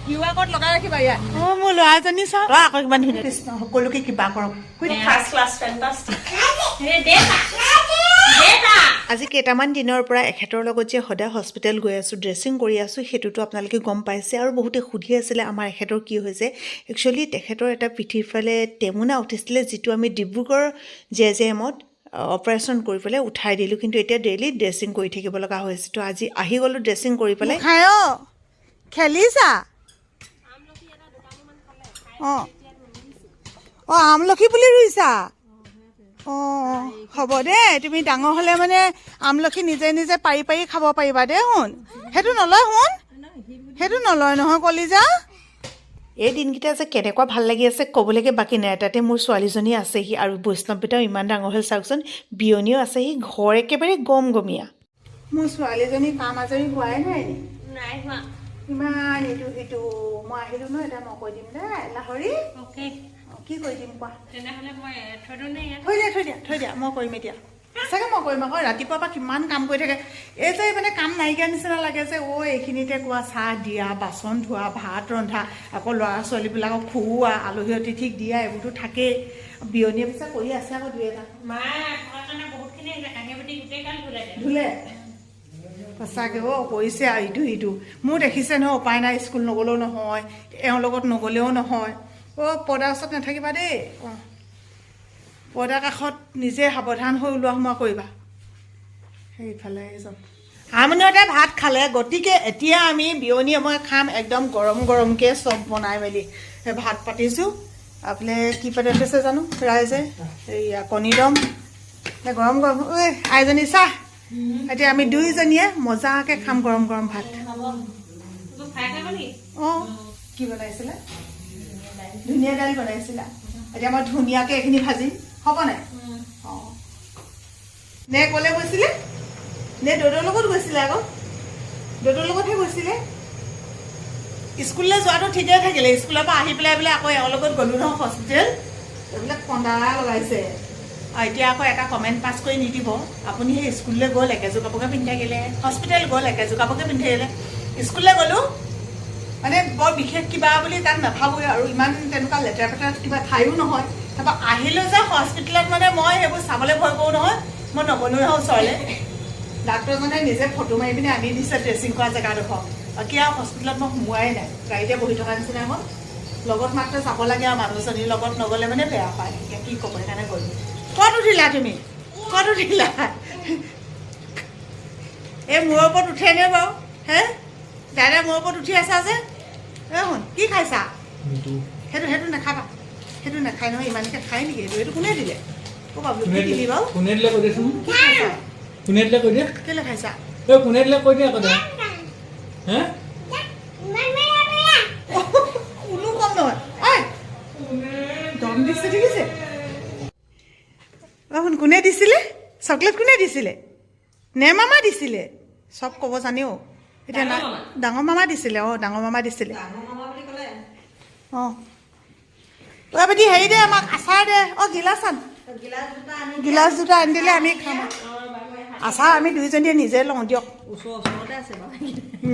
QR code লগাই ৰাখিবা ইয়াত মোৰ ল'ৰাজনী চাওঁ আকৌ কিমান ধুনীয়া কৃষ্ণ সকলোকে কিবা কৰক ফাৰ্ষ্ট ক্লাছ ফেণ্টাষ্টিক আজি কেইটামান দিনৰ পৰা এখেতৰ লগত যে সদায় হস্পিটেল গৈ আছোঁ ড্ৰেছিং কৰি আছোঁ সেইটোতো আপোনালোকে গম পাইছে আৰু বহুতে সুধি আছিলে আমাৰ এখেতৰ কি হৈছে একচুৱেলি তেখেতৰ এটা পিঠিৰ ফালে টেমুনা উঠিছিলে যিটো আমি ডিব্ৰুগড় JJMত অপাৰেশ্যন কৰি পেলাই উঠাই দিলোঁ কিন্তু এতিয়া ডেইলি ড্ৰেছিং কৰি থাকিব লগা হৈছে তো আজি আহি গ'লোঁ ড্ৰেছিং কৰি পেলাই খেলিছা অঁ অঁ আমলখি পুলি ৰুইছা অঁ হ'ব দেই তুমি ডাঙৰ হ'লে মানে আমলখি নিজে নিজে পাৰি পাৰি খাব পাৰিবা দেই শুন সেইটো নলয় শুন সেইটো নলয় নহয় কলিজা এই দিনকেইটা যে কেনেকুৱা ভাল লাগি আছে ক'বলৈকে বাকী নাই তাতে মোৰ ছোৱালীজনী আছেহি আৰু বৈষ্ণৱপিতাও ইমান ডাঙৰ হ'ল চাওকচোন বিয়নীও আছেহি ঘৰ একেবাৰে গমগমীয়া মোৰ ছোৱালীজনী কাম আজৰি হোৱাই নাই ইমান ইটো সিটো মই আহিলোঁ ন এটা মই কৈ দিম দেই লাহৰি কি কৰি দিম কোৱা থৈ দিয়া মই কৰিম এতিয়া চাগে মই কৰিম আকৌ ৰাতিপুৱাৰ পৰা কিমান কাম কৰি থাকে এই যে মানে কাম নাইকিয়া নিচিনা লাগে যে এইখিনিতে কোৱা চাহ দিয়া বাচন ধোৱা ভাত ৰন্ধা আকৌ ল'ৰা ছোৱালীবিলাকক খুওৱা আলহী অতিথিক দিয়া এইবোৰতো থাকেই বিয়নীয়ে পিছে কৰি আছে আকৌ দুই এটা ধুলে সঁচাকৈ কৰিছে আৰু ইটো মোৰ দেখিছে নহয় উপায় নাই স্কুল নগ'লেও নহয় এওঁৰ লগত নগ'লেও নহয় পৰ্দাৰ ওচৰত নাথাকিবা দেই পৰ্দাৰ কাষত নিজে সাৱধান হৈ ওলোৱা সোমোৱা কৰিবা সেইফালে যাম হাৰমনিয়াতে ভাত খালে গতিকে এতিয়া আমি বিয়নীয়ে মই খাম একদম গৰম গৰমকৈ চব বনাই মেলি ভাত পাতিছোঁ আপুনি কি পাতি থৈছে জানো ৰাইজে এইয়া কণী দম গৰম গৰম ঐ আইজনী চাহ এতিয়া আমি দুইজনীয়ে মজাকৈ খাম গৰম গৰম ভাত অঁ কি বনাইছিলে ধুনীয়া দাইল বনাইছিলা এতিয়া মই ধুনীয়াকৈ এইখিনি ভাজিম হ'ব নাই অঁ নে ক'লে গৈছিলে নে দদৌৰ লগত গৈছিলে আকৌ দদৌৰ লগতহে গৈছিলে স্কুললৈ যোৱাটো ঠিকেই থাকিলে স্কুলৰ পৰা আহি পেলাই বোলে আকৌ এওঁৰ লগত গ'লোঁ নহয় হস্পিটেল এইবিলাক কন্দা লগাইছে এতিয়া আকৌ এটা কমেণ্ট পাছ কৰি নিদিব আপুনি সেই স্কুললৈ গ'ল একেযোৰ কাপোৰকে পিন্ধি থাকিলে হস্পিটেল গ'ল একেযোৰ কাপোৰকে পিন্ধি থাকিলে স্কুললৈ গ'লোঁ মানে বৰ বিশেষ কিবা বুলি তাত নাভাবোঁ আৰু ইমান তেনেকুৱা লেতেৰা পেতেৰা কিবা ঠাইও নহয় তাৰপৰা আহিলোঁ যে হস্পিটেলত মানে মই সেইবোৰ চাবলৈ ভয় কৰোঁ নহয় মই নগ'লোঁ নহয় ওচৰলৈ ডাক্তৰজনে নিজে ফটো মাৰি পিনে আনি দিছে ড্ৰেছিং কৰা জেগাডোখৰ বাকী আৰু হস্পিটেলত মই সোমোৱাই নাই গাড়ীতে বহি থকা নিচিনা হ'ল লগত মাত্ৰ যাব লাগে আৰু মানুহজনীৰ লগত নগ'লে মানে বেয়া পায় এতিয়া কি ক'ব সেইকাৰণে গ'লোঁ ক'ত উঠিলা তুমি ক'ত উঠিলা এই মূৰৰ ওপৰত উঠেনে বাৰু হে দাদা মোৰ ওপৰত উঠি আছা যে শুন কি খাইছা সেইটো নাখাবা সেইটো নাখায় নহয় ইমানকৈ খাই নেকি এইটো কোনে দিলে অ' বাবু কি দিলি বাৰু কোনে দিলে কৈ দেচোন কোনে দিলে কৈ দিয়া কেলৈ খাইছা কোনে দিলে কৈ দিয়া কথা হে কোনো কম নহয় ঐ দম দিছে দেখিছে অ' শুন কোনে দিছিলে চকলেট কোনে দিছিলে নে মামা দিছিলে চব ক'ব জানেও এতিয়া না ডাঙৰ মামা দিছিলে অঁ ডাঙৰ মামা দিছিলে অঁ বাবুটি হেৰি দে আমাক আচাৰ দে অঁ গিলাচ দুটা আনি দিলে আমি খাম আচাৰ আমি দুইজনীয়ে নিজে লওঁ দিয়ক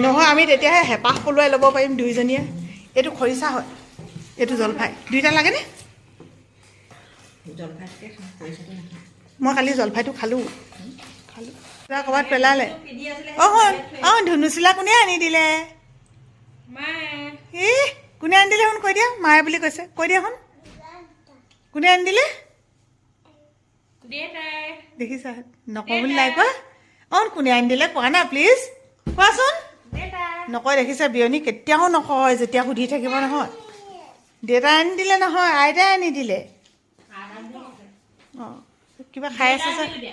নহয় আমি তেতিয়াহে হেঁপাহ পলুৱাই ল'ব পাৰিম দুইজনীয়ে এইটো খৰিচা হয় এইটো জলফাই দুইটা লাগেনে মই কালি জলফাইটো খালোঁ ক'ৰবাত পেলালে অঁ ধুনুচিলা কোনে আনি দিলে কোনে আনি দিলে শুন কৈ দিয়া মায়ে বুলি কৈছে কৈ দিয়া শুন কোনে আনি দিলে দেখিছা নকওঁ বুলি নাই কোৱা অঁ কোনে আনি দিলে কোৱা না প্লিজ কোৱাচোন নকয় দেখিছা বিয়নী কেতিয়াও নকয় যেতিয়া সুধি থাকিব নহয় দেউতাই আনি দিলে নহয় আইতাই আনি দিলে অঁ কিবা খাই আছে যে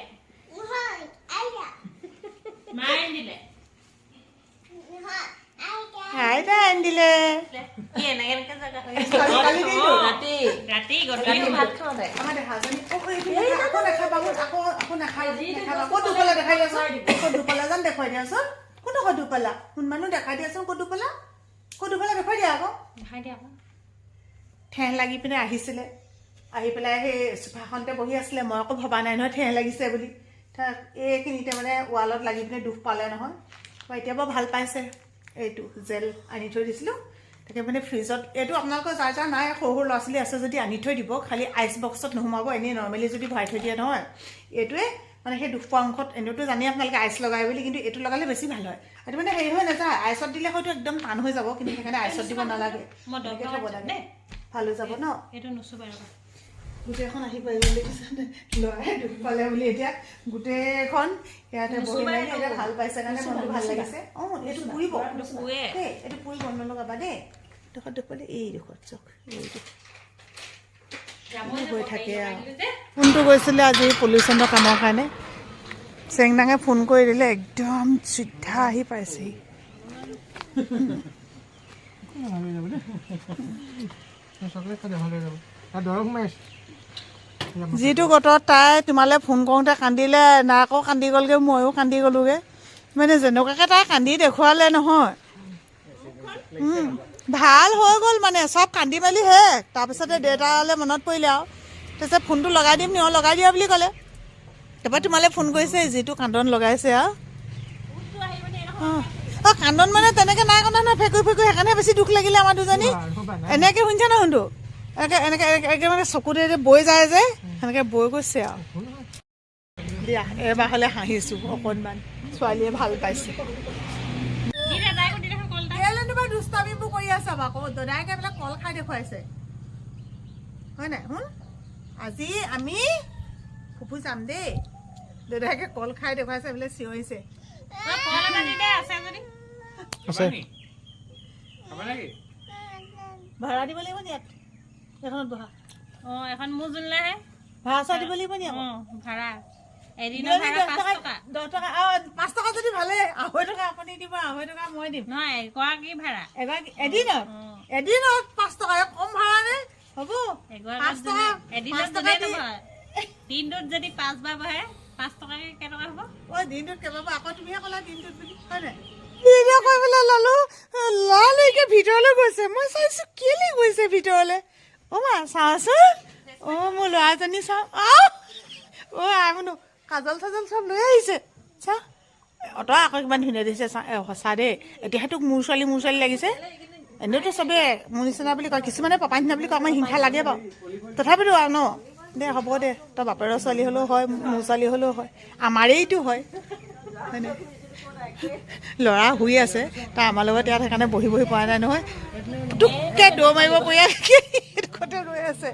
আইতাই আনি দিলে দেখুৱাই দিয়াচোন কোনডোখৰ দুপালা কোন মানুহ দেখাই দিয়াচোন ক'ত দুপালা দেখুৱাই দিয়া আকৌ ঠেহ লাগি পিনে আহিছিলে আহি পেলাই সেই চোফাখনতে বহি আছিলে মই আকৌ ভবা নাই নহয় ঠেহ লাগিছে বুলি এইখিনিতে মানে ৱালত লাগি পিনে দুখ পালে নহয় এতিয়া বৰ ভাল পাইছে এইটো জেল আনি থৈ দিছিলোঁ তাকে মানে ফ্ৰিজত এইটো আপোনালোকৰ যাৰ যাৰ নাই সৰু সৰু ল'ৰা ছোৱালী আছে যদি আনি থৈ দিব, খালি আইচ বক্সত নোসোমাব, এনেই নৰ্মেলি যদি ভৰাই থৈ দিয়ে নহয়। এইটোৱে মানে সেই দুখ পোৱা অংশত এনেওতো জানি আপোনালোকে আইচ লগাই বুলি, কিন্তু এইটো লগালে বেছি ভাল হয়। এইটো মানে হেৰি হৈ নাযায়, আইচত দিলে হয়তো একদম টান হৈ যাব, কিন্তু সেইকাৰণে আইচত দিব নালাগে, এনেকৈ থ'ব লাগে, ভাল হৈ যাব ন। এইটো নুচুবাই ৰ'বা, গোটেইখন আহি পাৰিব বুলি ল'ৰাই দুখ পালে বুলি এতিয়া গোটেইখন ইয়াতে বহি মেলি এতিয়া ভাল পাইছে কাৰণে মনটো ভাল লাগিছে। অঁ এইটো পুৰিব দেই, এইটো পুৰিব নলগাবা দেই। ডোখৰত দুখ পালে এইডোখৰত চাওক, এইটো হৈ থাকে আৰু। ফোনটো গৈছিলে আজি পলিউশ্যনৰ কামৰ কাৰণে, চেংনাঙে ফোন কৰি দিলে একদম চিধা আহি পাইছেহি। যিটো গতত তাই তোমালৈ ফোন কৰোঁতে কান্দিলে, নাকো কান্দি গ'লগৈ, ময়ো কান্দি গ'লোগৈ। মানে যেনেকুৱাকৈ তাই কান্দি দেখুৱালে নহয়, ভাল হৈ গ'ল মানে চব কান্দি মেলি শেষ। তাৰপিছতে দেউতালৈ মনত পৰিলে আৰু, তাৰপিছত ফোনটো লগাই দিম নি, লগাই দিয়া বুলি ক'লে। তাৰপৰা তোমালৈ ফোন কৰিছে, যিটো কান্দন লগাইছে আৰু। অঁ কান্দন মানে তেনেকৈ নাই কন্দা নহয়, ফেকুৰি ফেকুৰি, সেইকাৰণে বেছি দুখ লাগিলে আমাৰ দুজনী। এনেকৈ শুনিছে ন শুনটো, এনেকৈ মানে চকুতে বৈ যায় যে, সেনেকৈ বৈ গৈছে আৰু। দিয়া এবাৰ হ'লে হাঁহিছোঁ অকণমান, ছোৱালীয়ে ভাল পাইছে। দুষ্টামিবোৰ কৰি আছে আকৌ, দাদাইকে বোলে কল খাই দেখুৱাইছে হয় নাই। শুন আজি আমি ফুফু যাম দেই, দাদাইকে কল খাই দেখুৱাইছে বোলে, চিঞৰিছে। ভাড়া দিব লাগিব নি ইয়াত, এখনত বহা। অঁ এখন মোৰ জোনলাহে ভাড়া চোৱা দিব লাগিব নি আকৌ। ভাড়া এদিনৰ ভাড়া 5 টকা, 10 টকা। 5 টকা যদি ভালে, 2.5 টকা আপুনি দিব, 2.5 টকা মই দিম। নহয় এগৰাকী ভাড়া, এদিনত 5 টকা, কম ভাড়া নে হ'ব। 5 টকা এদিনত দিনটোত যদি 5 বাৰ বহে 5 টকাকে কেইটকা হ'ব? অ' দিনটোত কেইবাৰ আকৌ তুমিহে ক'লা দিনটোত বুলি, হয় নাই? ভিডিঅ' কৰিবলৈ লালো এতিয়া ভিতৰলৈ গৈছে, মই চাইছোঁ কেলে গৈছে ভিতৰলৈ। অ' মা চাওঁচোন, অ' মোৰ ল'ৰাজনী চাওঁ, অ' আমনো কাজল চাজল চব লৈ আহিছে, চা অত আকৌ কিমান ধুনীয়া দিছে, চা সঁচা দেই। এতিয়াহে তোক মোৰ ছোৱালী লাগিছে, এনেওতো চবেই মোৰ নিচিনা বুলি কয়, কিছুমানে পাপা নিচিনা বুলি কয়, আমাৰ হিংসা লাগে বাৰু, তথাপিতো আৰু ন দে হ'ব দে, তই বাপেৰৰ ছোৱালী হ'লেও হয়, মোৰ ছোৱালী হ'লেও হয়, আমাৰেইটো হয় হয়নে। ল'ৰা শুই আছে, তাই আমাৰ লগত ইয়াত সেইকাৰণে বহি পৰা নাই নহয়, টুককৈ দৌৰ মাৰিব পৰি ৰৈ আছে।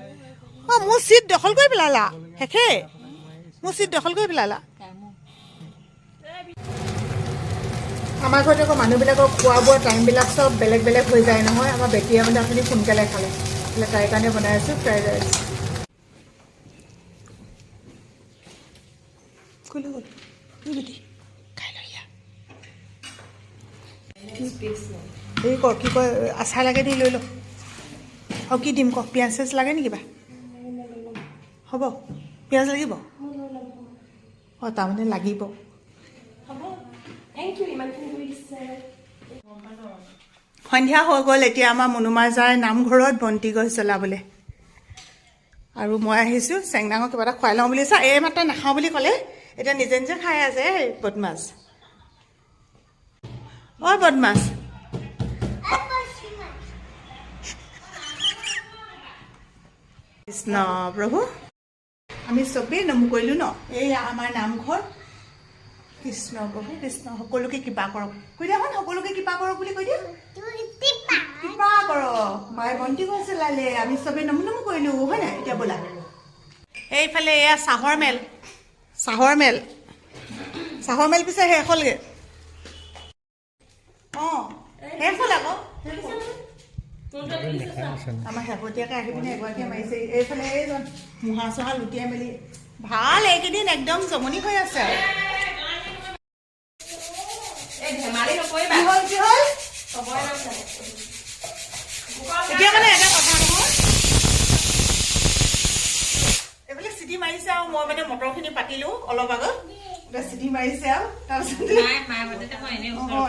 অঁ মোৰ চিট দখল কৰি পেলালা, শেষে মোৰ চিট দখল কৰি পেলালা। আমাৰ ঘৰত আকৌ মানুহবিলাকৰ খোৱা বোৱা টাইমবিলাক চব বেলেগ বেলেগ হৈ যায় নহয়। আমাৰ বেটীয়ে মানে আপুনি সোনকালে খালে, তাইৰ কাৰণে বনাই আছোঁ ফ্ৰাইড ৰাইচ। এই ক কি কয়, আচাৰ লাগে নি লৈ ল। আৰু কি দিম ক, পিঁয়াজ চিয়াজ লাগে নি কিবা? হ'ব পিঁয়াজ লাগিব? অঁ তাৰমানে লাগিব। সন্ধিয়া হৈ গ'ল, এতিয়া আমাৰ মনুমাৰ যাৰ নামঘৰত বন্তি গছ জ্বলাবলৈ, আৰু মই আহিছোঁ চেংনাঙক কিবা এটা খুৱাই লওঁ বুলি। চা এই মাত্ৰ নাখাওঁ বুলি ক'লে, এতিয়া নিজে নিজে খাই আছে বদমাছ। অ' বদমাছ, কৃষ্ণ প্ৰভু, আমি চবেই নমো কৰিলোঁ ন। এই আমাৰ নামঘৰ, কৃষ্ণ প্ৰভু কৃষ্ণ, সকলোকে কৃপা কৰক। কৈ দিয়া সকলোকে কৃপা কৰক বুলি কৈ দিয়া, কৃপা কৰক। মায়ে বন্তি গছ জ্বলালে, আমি চবেই নমো কৰিলোঁ হয় নাই। এতিয়া ব'লা এইফালে, এয়া চাহৰ মেল পিছে শেষ হ'লগৈ। অঁ শেষ হ'ল আকৌ, আমাৰ শেহতীয়াকৈ আহি পিনে এগৰাকীয়ে মাৰিছে। এইফালে এইজন মুহা চহা লুটিয়াই মেলি ভাল, এইকেইদিন একদম জমনি হৈ আছে আৰু। এতিয়া মানে এটা কথা নহয়, এইফালে চিটি মাৰিছে আৰু মই মানে মটৰখিনি পাতিলোঁ অলপ আগত, এতিয়া চিটি মাৰিছে আৰু তাৰপিছত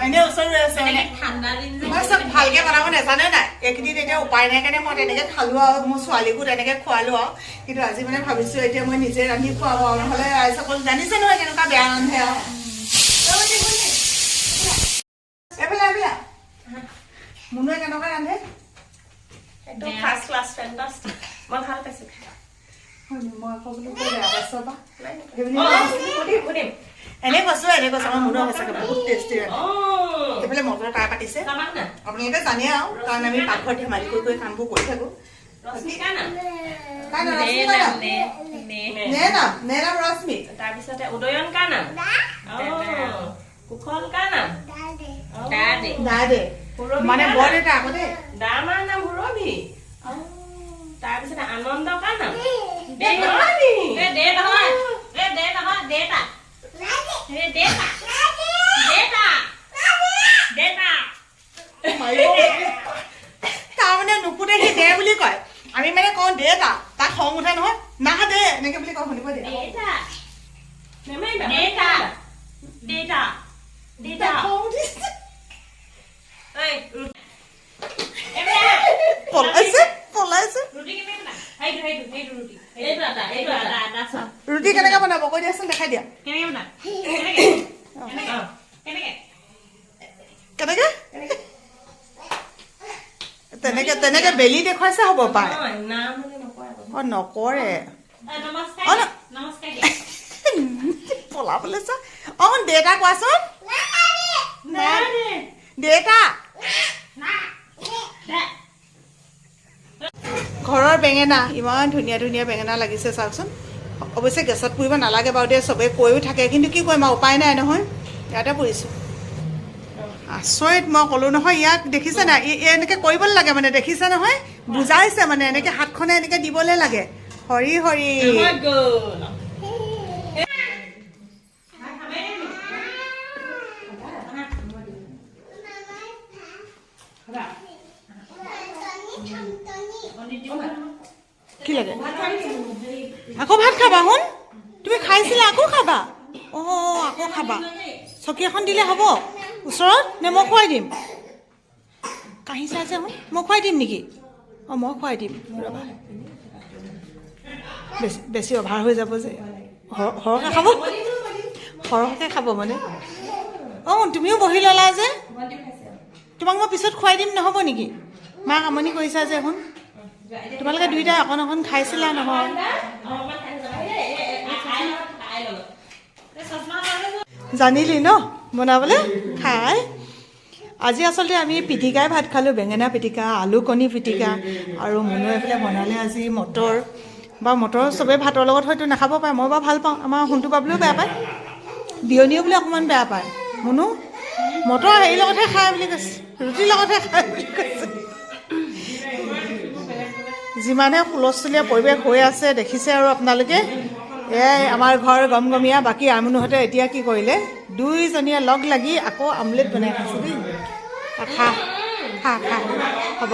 এনে ওচৰ হৈ আছে মানে। মই চব ভালকে বনাব নাজানে নাই, এইকেইদিন এতিয়া উপায় নাই কাৰণে মই তেনেকে খালোঁ আৰু মোৰ ছোৱালীকো তেনেকে খোৱালোঁ আৰু। কিন্তু আজি মানে ভাবিছোঁ এতিয়া মই নিজে ৰান্ধি খুৱাব আৰু, নহ'লে ৰাইজসকল জানিছে নহয় কেনেকুৱা বেয়া ৰান্ধে আৰু। এইফালে আহিলা মুনুৱে কেনেকুৱা ৰান্ধে হে একদম ফাৰ্ষ্ট ক্লাছ ফেণ্টাষ্টিক মই ভাল পাইছোঁ মই আকৌ বোলো বেয়া পাইছোঁ বা সুধিম এনে কৈছোঁ আমাৰ মুনুৰ সঁচাকৈ বহুত টেষ্টি সেইফালে মটৰ কাৰ পাতিছে আপোনালোকে জানে আৰু কাৰণ আমি পাকঘৰত ধেমালি কৰি কামবোৰ কৰি থাকোঁ ৰশ্মি তাৰপিছতে উদয়ন কাৰ নাম কুশল কাৰ নাম মানে বৰ দেউতা আকৌ দেই দামাৰ নাম সুৰভি তাৰপিছতে আনন্দ কাৰ নাম তাৰমানে নুপুতে সি দে বুলি কয় আমি মানে কওঁ দেউতা তাক খং উঠে নহয় না দে এনেকে বুলি কওঁ শুনিব পলাইছে ৰুটি কেনেকে বনাব কৈ দিয়াচোন দেখাই দিয়া কেনেকে তেনেকে তেনেকে বেলি দেখুৱাইছে হ'ব পাৰে নকৰে পলাবলৈ চা দেউতা কোৱাচোন দেউতা ঘৰৰ বেঙেনা ইমান ধুনীয়া ধুনীয়া বেঙেনা লাগিছে চাওকচোন অৱশ্যে গেছত পুৰিব নালাগে বাৰু দেই চবেই কৈও থাকে কিন্তু কি কৰিম আৰু উপায় নাই নহয় ইয়াতে পুৰিছোঁ আচৰিত মই ক'লোঁ নহয় ইয়াক দেখিছে নাই এনেকৈ কৰিবলৈ লাগে মানে দেখিছে নহয় বুজাইছে মানে এনেকৈ হাতখনে এনেকৈ দিবলৈ লাগে হৰি হৰি কি লাগে আকৌ ভাত খাবা শুন তুমি খাইছিলা আকৌ খাবা আকৌ খাবা চকী এখন দিলে হ'ব ওচৰত নে মই খুৱাই দিম কাঁহী চাই আছে শুন মই খুৱাই দিম নেকি মই খুৱাই দিম ৰ'বা বেছি অভাৰ হৈ যাব যে সৰহকৈ খাব মানে তুমিও বহি ল'লা যে তোমাক মই পিছত খুৱাই দিম নহ'ব নেকি মাক আমনি কৰিছা যে শুন তোমালোকে দুইটাই অকণ অকণ খাইছিলা নহয় জানিলি ন বনাবলৈ খাই আজি আচলতে আমি পিটিকাই ভাত খালোঁ বেঙেনা পিটিকা আলু কণী পিটিকা আৰু মুনু এইফালে বনালে আজি মটৰ বা মটৰ চবেই ভাতৰ লগত হয়তো নাখাব পাৰে মই বাৰু ভাল পাওঁ আমাৰ সোণটো পাবলৈও বেয়া পায় বিয়নীও বোলে অকণমান বেয়া পায় মুনু মটৰ হেৰিৰ লগতহে খায় বুলি কৈছে ৰুটিৰ লগতহে খায় বুলি কৈছে যিমানে হুলস্থুলীয়া পৰিৱেশ হৈ আছে দেখিছে আৰু আপোনালোকে এয়াই আমাৰ ঘৰ গমগমীয়া বাকী আমনুহঁতে এতিয়া কি কৰিলে দুইজনীয়ে লগ লাগি আকৌ আমলেট বনাই খাইছে দেই খা খা খা হ'ব